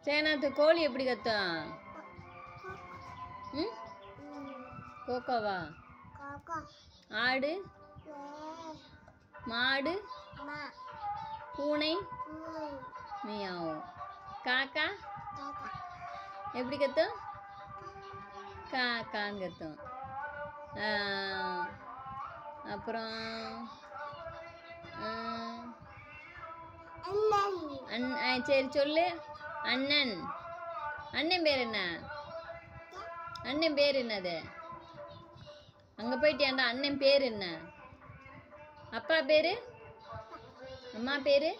சேனாத்து கோழி எப்படி கத்தும்? ம் கோகோவா? ஆடு மாடு பூனை மியாவும். காக்கா எப்படி கத்தும்? காக்கான்னு கத்தும். அப்புறம் சரி சொல்லு. அண்ணன். அண்ணன் பேர் என்ன? அண்ணன் பேர் என்னது? அங்கே போயிட்டியாண்டா? அண்ணன் பேர் என்ன? அப்பா பேரு? அம்மா பேரு?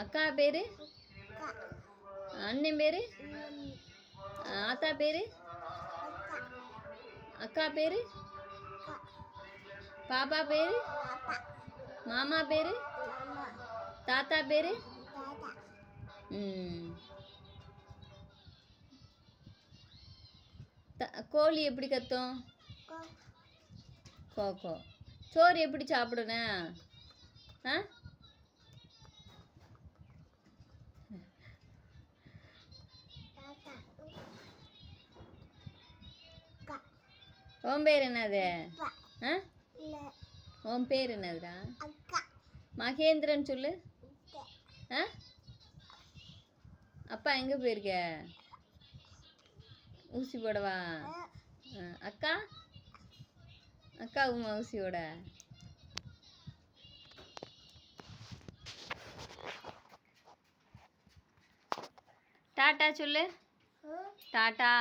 அக்கா பேரு? அண்ணன் பேரு? ஆத்தா பேரு? அக்கா பேரு? பாப்பா பேரு? மாமா பேரு? தாத்தா பேரு? கோழி எப்படி கத்தும்? கோகோ. சோறு எப்படி சாப்பிடணும்? உன் பேர் என்னது? உன் பேர் என்னதுடா? மகேந்திரன் சொல்லு. அப்பா எங்கே போயிருக்க? ஊசி போடவா? அக்கா அக்காவுமா ஊசியோட? டாட்டா சொல்லு. டாட்டா.